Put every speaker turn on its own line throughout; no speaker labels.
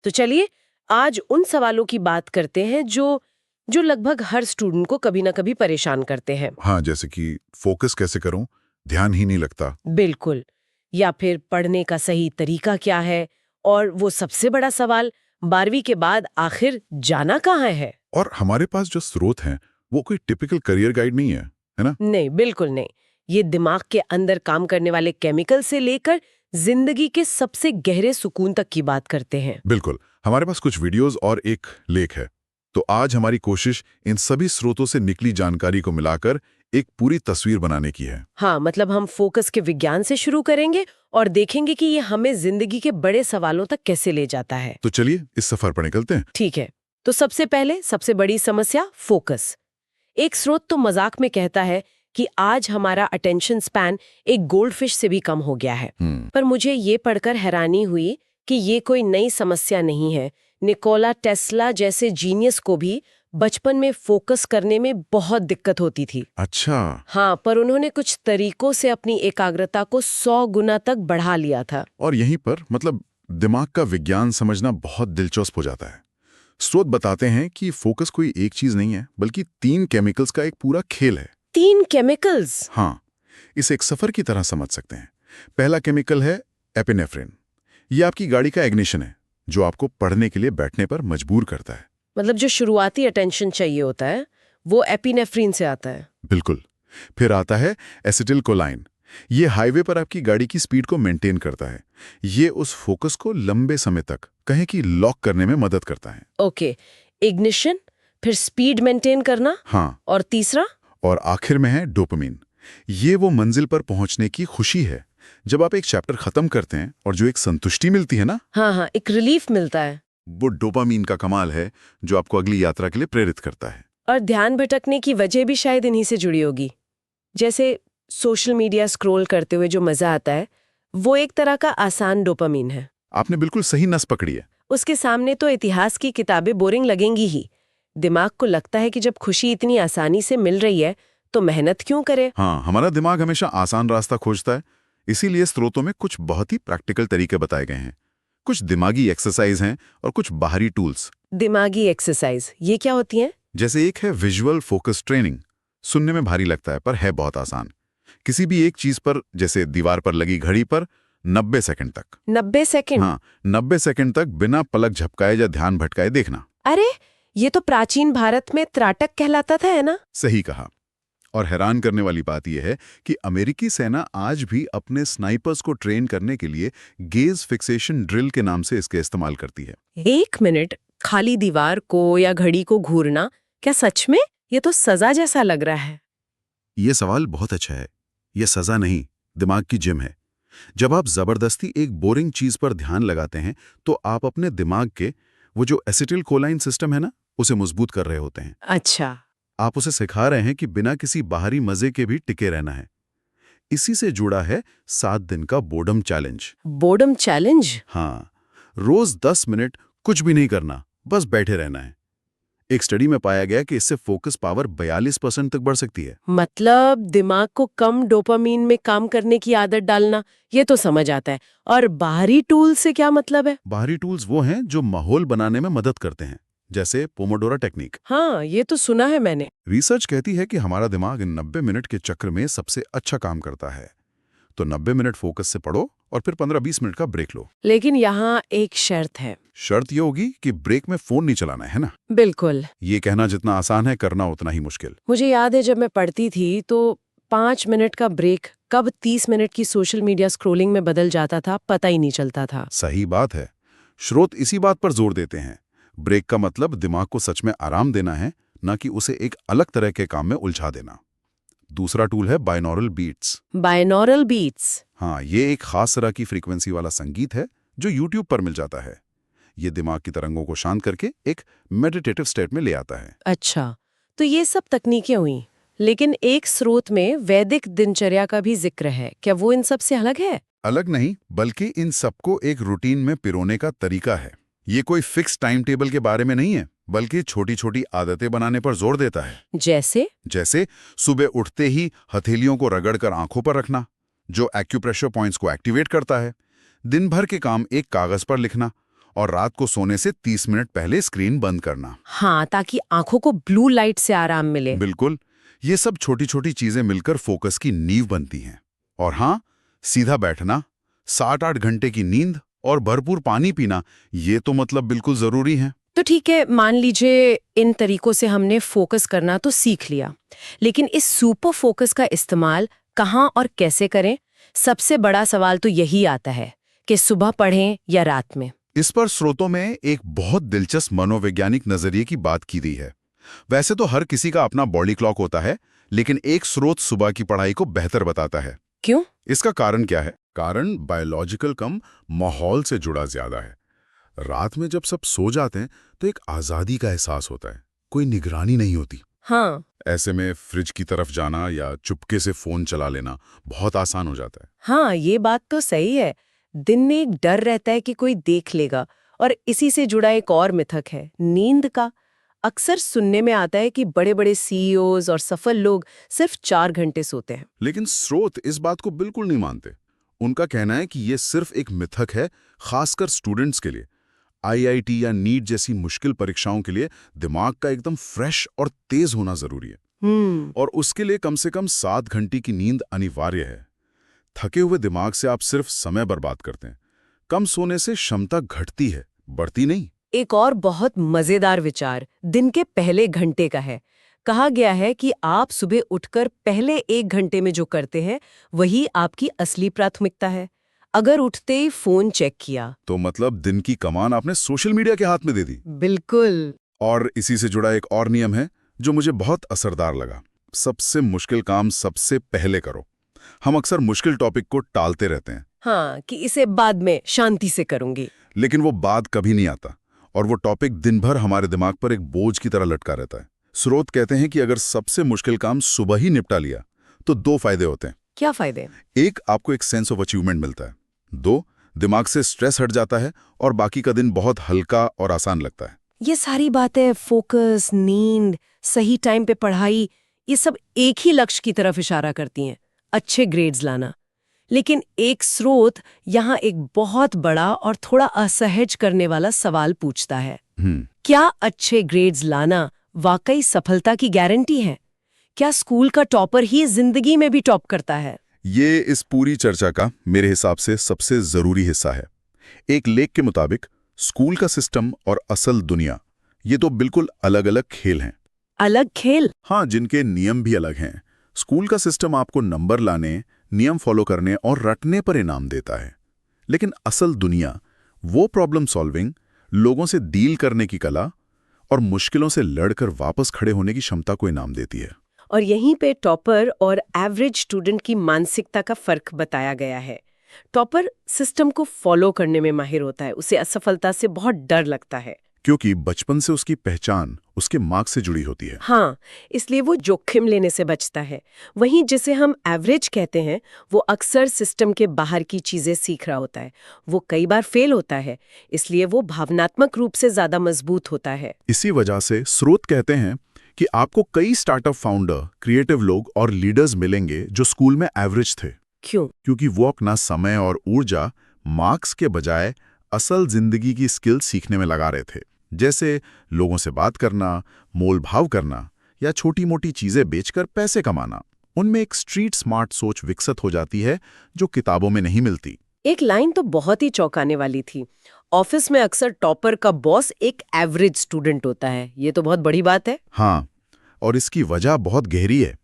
तो चलिए आज उन सवालों की बात करते हैं जो जो लगभग हर स्टूडेंट को कभी ना कभी परेशान करते हैं।
हाँ, जैसे कि फोकस कैसे करूं, ध्यान ही नहीं लगता।
बिल्कुल। या फिर पढ़ने का सही तरीका क्या है, और वो सबसे बड़ा सवाल, 12वीं के बाद आखिर जाना कहाँ है।
और हमारे पास जो स्रोत हैं वो कोई टिपिकल करियर गाइड नहीं है ना?
नहीं, बिल्कुल नहीं। ये दिमाग के अंदर काम करने वाले केमिकल से लेकर जिंदगी के सबसे गहरे सुकून तक की बात करते हैं।
बिल्कुल। हमारे पास कुछ वीडियोस और एक लेख है। तो आज हमारी कोशिश इन सभी स्रोतों से निकली जानकारी को मिलाकर एक पूरी तस्वीर बनाने की है।
हाँ, मतलब हम फोकस के विज्ञान से शुरू करेंगे और देखेंगे कि ये हमें जिंदगी के बड़े सवालों तक कैसे ले जाता है।
तो चलिए इस सफर पर निकलते हैं।
ठीक है। तो सबसे पहले सबसे बड़ी समस्या फोकस। एक स्रोत तो मजाक में कहता है कि आज हमारा अटेंशन स्पैन एक गोल्डफिश से भी कम हो गया है। पर मुझे ये पढ़कर हैरानी हुई कि ये कोई नई समस्या नहीं है। निकोला टेस्ला जैसे जीनियस को भी बचपन में फोकस करने में बहुत दिक्कत होती थी।
अच्छा।
हाँ, पर उन्होंने कुछ तरीकों से अपनी एकाग्रता को 100 गुना तक बढ़ा लिया था।
और यहीं पर मतलब दिमाग का विज्ञान समझना बहुत दिलचस्प हो जाता है। स्रोत बताते हैं कि फोकस कोई एक चीज नहीं है, बल्कि 3 केमिकल्स का एक पूरा खेल है।
3 केमिकल्स?
हाँ, इसे एक सफर की तरह समझ सकते हैं। पहला केमिकल है एपिनेफ्रिन। ये आपकी गाड़ी का इग्निशन है, जो आपको पढ़ने के लिए बैठने पर मजबूर करता है।
मतलब जो शुरुआती अटेंशन चाहिए होता है वो एपिनेफ्रीन से आता है।
बिल्कुल। फिर आता है एसिटिल कोलाइन। ये हाईवे पर आपकी गाड़ी की स्पीड को मेंटेन करता है। ये उस फोकस को लंबे समय तक कहें कि लॉक करने में मदद करता है।
ओके, इग्निशन, फिर स्पीड मेंटेन करना,
हाँ,
और तीसरा?
और आखिर में है डोपामिन। ये वो मंजिल पर पहुंचने की खुशी है। जब आप एक चैप्टर खत्म करते हैं और जो एक संतुष्टि मिलती है ना,
हाँ हाँ, एक रिलीफ मिलता है।
वो डोपामीन का कमाल है, जो आपको अगली यात्रा के लिए प्रेरित करता है।
और ध्यान भटकने की वजह भी शायद इन्हीं से जुड़ी होगी। जैसे सोशल मीडिया स्क्रॉल करते हुए जो मजा आता है, वो एक तरह का आसान डोपामीन है।
आपने बिल्कुल सही नस पकड़ी है।
उसके सामने तो इतिहास की किताबें बोरिंग लगेंगी ही। दिमाग को लगता है कि जब खुशी इतनी आसानी से मिल रही है तो मेहनत क्यों करे।
हाँ, हमारा दिमाग हमेशा आसान रास्ता खोजता है। इसीलिए स्रोतों में कुछ बहुत ही प्रैक्टिकल तरीके बताए गए हैं। कुछ दिमागी एक्सरसाइज हैं और कुछ बाहरी टूल्स।
दिमागी एक्सरसाइज, ये क्या होती है?
जैसे एक है विजुअल फोकस ट्रेनिंग। सुनने में भारी लगता है पर है बहुत आसान। किसी भी एक चीज पर, जैसे दीवार पर लगी घड़ी पर, 90 सेकंड तक।
90 सेकंड?
हाँ, 90 सेकंड तक बिना पलक झपकाए या ध्यान भटकाए देखना।
अरे, ये तो प्राचीन भारत में त्राटक कहलाता था, है ना?
सही कहा। और हैरान करने वाली बात यह है कि अमेरिकी सेना आज भी अपने स्नाइपर्स को ट्रेन करने के लिए गेज फिक्सेशन ड्रिल के नाम से इसके इस्तेमाल करती है।
1 मिनट खाली दीवार को या घड़ी को घूरना, क्या सच में? ये तो सजा जैसा लग रहा है।
ये सवाल बहुत अच्छा है। यह सजा नहीं, दिमाग की जिम है। जब आप जबरदस्ती एक बोरिंग चीज पर ध्यान लगाते हैं तो आप अपने दिमाग के वो जो एसिटिल कोलाइन सिस्टम है ना, उसे मजबूत कर रहे होते हैं।
अच्छा।
आप उसे सिखा रहे हैं कि बिना किसी बाहरी मजे के भी टिके रहना है। इसी से जुड़ा है 7 दिन का बोर्डम चैलेंज।
Boredom challenge?
हाँ, रोज 10 मिनट कुछ भी नहीं करना, बस बैठे रहना है। एक स्टडी में पाया गया कि इससे फोकस पावर 42% तक बढ़ सकती है।
मतलब दिमाग को कम डोपामीन में काम करने की आदत डालना, ये तो समझ आता है। और बाहरी टूल से क्या मतलब है?
बाहरी टूल्स वो हैं जो माहौल बनाने में मदद करते हैं, जैसे पोमोडोरा टेक्निक।
हाँ, ये तो सुना है मैंने।
रिसर्च कहती है कि हमारा दिमाग 90 मिनट के चक्र में सबसे अच्छा काम करता है। तो 90 मिनट फोकस से पढ़ो और फिर 15-20 मिनट का ब्रेक लो।
लेकिन यहाँ एक शर्त है।
शर्त ये होगी कि ब्रेक में फोन नहीं चलाना है ना?
बिल्कुल।
ये कहना जितना आसान है, करना उतना ही मुश्किल।
मुझे याद है जब मैं पढ़ती थी तो 5 मिनट का ब्रेक कब 30 मिनट की सोशल मीडिया स्क्रॉलिंग में बदल जाता था, पता ही नहीं चलता था।
सही बात है। स्रोत इसी बात पर जोर देते हैं। ब्रेक का मतलब दिमाग को सच में आराम देना है, न कि उसे एक अलग तरह के काम में उलझा देना। दूसरा टूल है बाइनॉरल बीट्स।
Binaural beats?
हाँ, ये एक खास तरह की फ्रीक्वेंसी वाला संगीत है जो यूट्यूब पर मिल जाता है। ये दिमाग की तरंगों को शांत करके एक मेडिटेटिव स्टेट में ले आता है।
अच्छा, तो ये सब तकनीकें हुई, लेकिन एक स्रोत में वैदिक दिनचर्या का भी जिक्र है। क्या वो इन सब से अलग है?
अलग नहीं, बल्कि इन सबको एक रूटीन में पिरोने का तरीका है। ये कोई फिक्स टाइम टेबल के बारे में नहीं है, बल्कि छोटी छोटी आदतें बनाने पर जोर देता है।
जैसे
सुबह उठते ही हथेलियों को रगड़कर आंखों पर रखना, जो एक्यूप्रेशर पॉइंट्स को एक्टिवेट करता है। दिन भर के काम एक कागज पर लिखना और रात को सोने से 30 मिनट पहले स्क्रीन बंद करना।
हाँ, ताकि आंखों को ब्लू लाइट से आराम मिले।
बिल्कुल, ये सब छोटी छोटी चीजें मिलकर फोकस की नींव बनती हैं। और हाँ, सीधा बैठना, 7-8 घंटे की नींद और भरपूर पानी पीना, ये तो मतलब बिल्कुल जरूरी है।
तो ठीक है, मान लीजिए इन तरीकों से हमने फोकस करना तो सीख लिया, लेकिन इस सुपर फोकस का इस्तेमाल कहाँ और कैसे करें? सबसे बड़ा सवाल तो यही आता है कि सुबह पढ़ें या रात में।
इस पर स्रोतों में एक बहुत दिलचस्प मनोवैज्ञानिक नजरिए की बात की गई है। वैसे तो हर किसी का अपना बॉडी क्लॉक होता है, लेकिन एक स्रोत सुबह की पढ़ाई को बेहतर बताता है।
क्यों?
इसका कारण क्या है? कारण बायोलॉजिकल कम माहौल से जुड़ा ज्यादा है। रात में जब सब सो जाते हैं तो एक आजादी का एहसास होता है, कोई निगरानी नहीं होती।
हाँ।
ऐसे में फ्रिज की तरफ जाना या चुपके से फोन चला लेना बहुत आसान हो जाता है।
हाँ, ये बात तो सही है। दिन में एक डर रहता है कि कोई देख लेगा, और इसी से जुड़ा एक और मिथक है नींद का। अक्सर सुनने में आता है कि बड़े-बड़े सीईओज और सफल लोग सिर्फ 4 घंटे सोते हैं।
लेकिन स्रोत इस बात को बिल्कुल नहीं मानते। उनका कहना है कि ये सिर्फ एक मिथक है, खासकर स्टूडेंट्स के लिए। आईआईटी या नीट जैसी मुश्किल परीक्षाओं के लिए दिमाग का एकदम फ्रेश और तेज होना जरूरी है। और उसके लिए कम से कम 7 घंटे की नींद अनिवार्य है। थके हुए दिमाग से आप सिर्फ समय बर्बाद करते हैं। कम सोने से क्षमता घटती है, बढ़ती नहीं।
एक और बहुत मजेदार विचार दिन के पहले घंटे का है। कहा गया है कि आप सुबह उठकर पहले 1 घंटे में जो करते हैं वही आपकी असली प्राथमिकता है। अगर उठते ही फोन चेक किया
तो मतलब दिन की कमान आपने सोशल मीडिया के हाथ में दे दी।
बिल्कुल।
और इसी से जुड़ा एक और नियम है जो मुझे बहुत असरदार लगा। सबसे मुश्किल काम सबसे पहले करो। हम अक्सर मुश्किल टॉपिक को टालते रहते हैं।
हाँ, कि इसे बाद में शांति से करूंगी।
लेकिन वो बाद कभी नहीं आता और वो टॉपिक दिन भर हमारे दिमाग पर एक बोझ की तरह लटका रहता है। स्रोत कहते हैं कि अगर सबसे मुश्किल काम सुबह ही निपटा लिया तो 2 फायदे होते हैं।
क्या फायदे?
1, आपको एक सेंस ऑफ अचीवमेंट मिलता है। 2, दिमाग से स्ट्रेस हट जाता है और बाकी का दिन बहुत हल्का और आसान लगता है।
ये सारी बातें, फोकस, नींद, सही टाइम पे पढ़ाई, ये सब एक ही लक्ष्य की तरफ इशारा करती हैं, अच्छे ग्रेड्स लाना। लेकिन एक स्रोत यहाँ एक बहुत बड़ा और थोड़ा असहज करने वाला सवाल पूछता है। क्या अच्छे ग्रेड्स लाना वाकई सफलता की गारंटी है? क्या स्कूल का टॉपर ही जिंदगी में भी टॉप करता है?
ये इस पूरी चर्चा का मेरे हिसाब से सबसे जरूरी हिस्सा है। एक लेख के मुताबिक स्कूल का सिस्टम और असल दुनिया, ये तो बिल्कुल अलग अलग खेल हैं।
अलग खेल?
हाँ, जिनके नियम भी अलग हैं। स्कूल का सिस्टम आपको नंबर लाने, नियम फॉलो करने और रटने पर इनाम देता है। लेकिन असल दुनिया वो प्रॉब्लम सॉल्विंग, लोगों से डील करने की कला और मुश्किलों से लड़कर वापस खड़े होने की क्षमता को इनाम देती है।
और यहीं पे टॉपर और एवरेज स्टूडेंट की मानसिकता का फर्क बताया गया है। टॉपर सिस्टम को फॉलो करने में माहिर होता है, उसे असफलता से बहुत डर लगता है,
क्योंकि बचपन से उसकी पहचान उसके मार्क्स से जुड़ी होती है।
हाँ, इसलिए वो जोखिम लेने से बचता है। वहीं जिसे हम एवरेज कहते हैं, वो अक्सर सिस्टम के बाहर की चीजें सीख रहा होता है। वो कई बार फेल होता है, इसलिए वो भावनात्मक रूप से ज्यादा मजबूत होता है।
इसी वजह से स्रोत कहते हैं कि आपको कई स्टार्टअप फाउंडर, क्रिएटिव लोग और लीडर्स मिलेंगे जो स्कूल में एवरेज थे।
क्यों?
क्योंकि वो अपना समय और ऊर्जा मार्क्स के बजाय असल जिंदगी की स्किल सीखने में लगा रहे थे, जैसे लोगों से बात करना, मोल भाव करना या छोटी मोटी चीजें बेचकर पैसे कमाना। उनमें एक स्ट्रीट स्मार्ट सोच विकसित हो जाती है जो किताबों में नहीं मिलती।
एक लाइन तो बहुत ही चौंकाने वाली थी, ऑफिस में अक्सर टॉपर का बॉस एक एवरेज स्टूडेंट होता है। ये तो बहुत बड़ी बात है।
हाँ, और इसकी वजह बहुत गहरी है।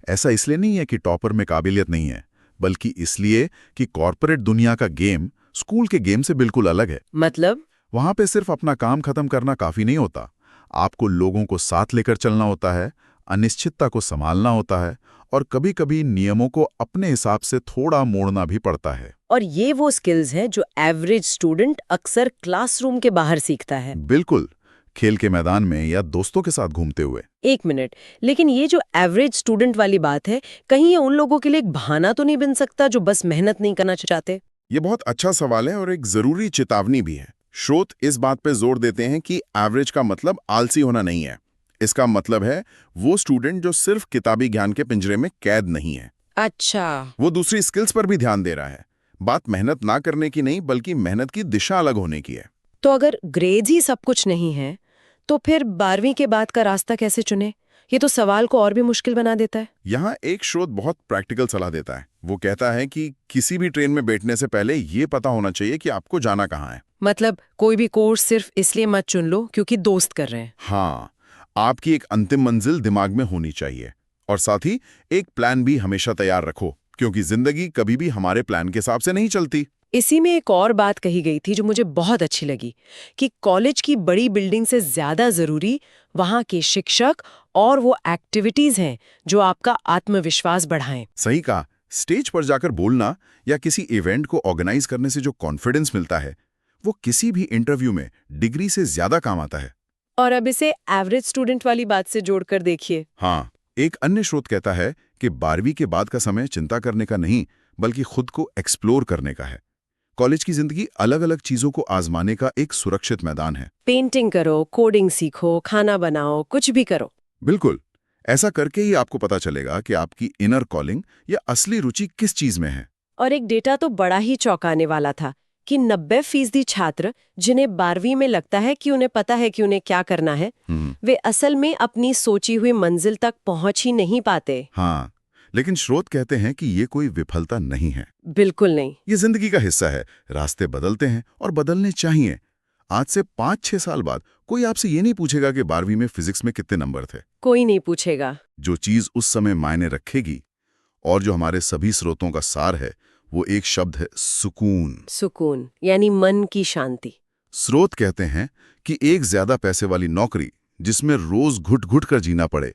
ऐसा इसलिए नहीं है कि टॉपर में काबिलियत नहीं है, बल्कि इसलिए कि कॉर्पोरेट दुनिया का गेम स्कूल के गेम से बिल्कुल अलग है।
मतलब?
वहां पे सिर्फ अपना काम खत्म करना काफी नहीं होता। आपको लोगों को साथ लेकर चलना होता है, अनिश्चितता को संभालना होता है और कभी-कभी नियमों को अपने हिसाब से थोड़ा मोड़ना भी पड़ता है।
और ये वो स्किल्स हैं जो एवरेज स्टूडेंट अक्सर क्लासरूम के बाहर सीखता है।
बिल्कुल, खेल के मैदान में या दोस्तों के साथ घूमते हुए।
1 मिनट, लेकिन ये जो एवरेज स्टूडेंट वाली बात है, कहीं ये उन लोगों के लिए एक बहाना तो नहीं बन सकता जो बस मेहनत नहीं करना चाहते?
ये बहुत अच्छा सवाल है और एक जरूरी चेतावनी भी है। स्रोत इस बात पे जोर देते हैं कि एवरेज का मतलब आलसी होना नहीं है। इसका मतलब है वो स्टूडेंट जो सिर्फ किताबी ज्ञान के पिंजरे में कैद नहीं है।
अच्छा।
वो दूसरी स्किल्स पर भी ध्यान दे रहा है। बात मेहनत ना करने की नहीं, बल्कि मेहनत की दिशा अलग होने की है।
तो अगर ग्रेड्स ही सब कुछ नहीं है तो फिर 12वीं के बाद का रास्ता कैसे चुने? ये तो सवाल को और भी मुश्किल बना देता है।
यहाँ एक स्रोत बहुत प्रैक्टिकल सलाह देता है। वो कहता है कि किसी भी ट्रेन में बैठने से पहले ये पता होना चाहिए कि आपको जाना कहाँ है।
मतलब कोई भी कोर्स सिर्फ इसलिए मत चुन लो क्योंकि दोस्त कर रहे हैं।
हाँ, आपकी एक अंतिम मंजिल दिमाग में होनी चाहिए और साथ ही एक प्लान भी हमेशा तैयार रखो, क्योंकि जिंदगी कभी भी हमारे प्लान के हिसाब से नहीं चलती।
इसी में एक और बात कही गई थी जो मुझे बहुत अच्छी लगी कि कॉलेज की बड़ी बिल्डिंग से ज्यादा जरूरी वहाँ के शिक्षक और वो एक्टिविटीज हैं जो आपका आत्मविश्वास बढ़ाएं।
सही कहा, स्टेज पर जाकर बोलना या किसी इवेंट को ऑर्गेनाइज करने से जो कॉन्फिडेंस मिलता है वो किसी भी इंटरव्यू में डिग्री से ज्यादा काम आता है।
और अब इसे एवरेज स्टूडेंट वाली बात से जोड़कर देखिए।
हाँ, एक अन्य स्रोत कहता है कि 12वीं के बाद का समय चिंता करने का नहीं बल्कि खुद को एक्सप्लोर करने का है। कॉलेज की जिंदगी अलग अलग चीजों को आजमाने का एक सुरक्षित मैदान है।
पेंटिंग करो, कोडिंग सीखो, खाना बनाओ, कुछ भी करो।
बिल्कुल, ऐसा करके ही आपको पता चलेगा कि आपकी इनर कॉलिंग या असली रुचि किस चीज में है।
और एक डेटा तो बड़ा ही चौंकाने वाला था कि 90% छात्र जिन्हें 12वीं में लगता है कि उन्हें पता है कि उन्हें क्या करना है, वे असल में अपनी सोची हुई मंजिल तक पहुंच ही नहीं पाते।
हाँ, लेकिन स्रोत कहते हैं कि ये कोई विफलता नहीं है।
बिल्कुल नहीं।
ये जिंदगी का हिस्सा है। रास्ते बदलते हैं और बदलने चाहिए। आज से 5-6 साल बाद कोई आपसे ये नहीं पूछेगा कि 12वीं में फिजिक्स में कितने नंबर थे।
कोई नहीं पूछेगा।
जो चीज उस समय मायने रखेगी और जो हमारे सभी स्रोतों का सार है वो एक शब्द है, सुकून।
सुकून यानी मन की शांति।
स्रोत कहते हैं कि एक ज्यादा पैसे वाली नौकरी जिसमें रोज घुट घुट कर जीना पड़े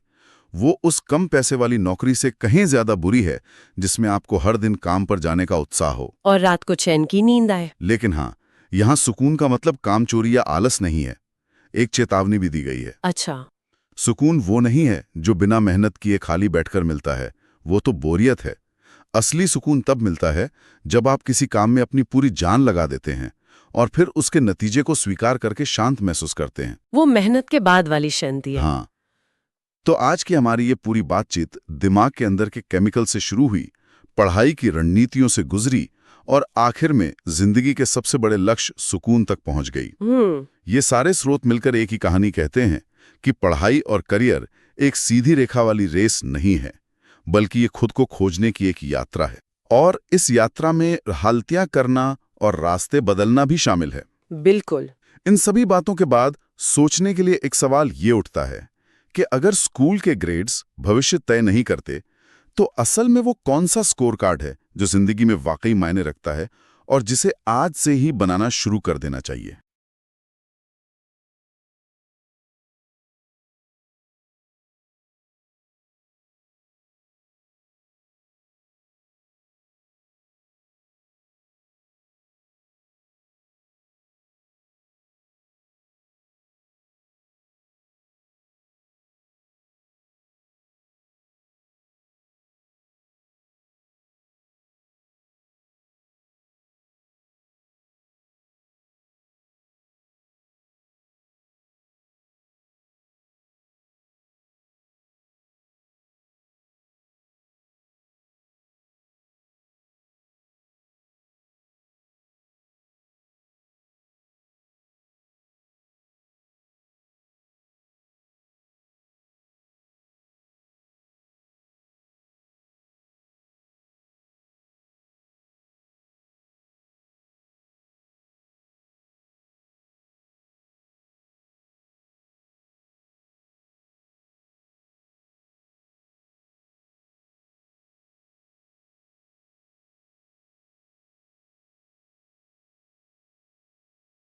वो उस कम पैसे वाली नौकरी से कहीं ज्यादा बुरी है जिसमें आपको हर दिन काम पर जाने का उत्साह हो
और रात को चैन की नींद आए।
लेकिन हाँ, यहाँ सुकून का मतलब काम चोरी या आलस नहीं है। एक चेतावनी भी दी गई है।
अच्छा।
सुकून वो नहीं है जो बिना मेहनत किए खाली बैठकर मिलता है, वो तो बोरियत है। असली सुकून तब मिलता है जब आप किसी काम में अपनी पूरी जान लगा देते हैं और फिर उसके नतीजे को स्वीकार करके शांत महसूस करते हैं।
वो मेहनत के बाद वाली शांति है।
हाँ, तो आज की हमारी ये पूरी बातचीत दिमाग के अंदर के केमिकल से शुरू हुई, पढ़ाई की रणनीतियों से गुजरी और आखिर में जिंदगी के सबसे बड़े लक्ष्य सुकून तक पहुंच गई। ये सारे स्रोत मिलकर एक ही कहानी कहते हैं कि पढ़ाई और करियर एक सीधी रेखा वाली रेस नहीं है, बल्कि ये खुद को खोजने की एक यात्रा है। और इस यात्रा में हालतियां करना और रास्ते बदलना भी शामिल है।
बिल्कुल।
इन सभी बातों के बाद सोचने के लिए एक सवाल ये उठता है कि अगर स्कूल के ग्रेड्स भविष्य तय नहीं करते तो असल में वो कौन सा स्कोर कार्ड है जो जिंदगी में वाकई मायने रखता है और जिसे आज से ही बनाना शुरू कर देना चाहिए।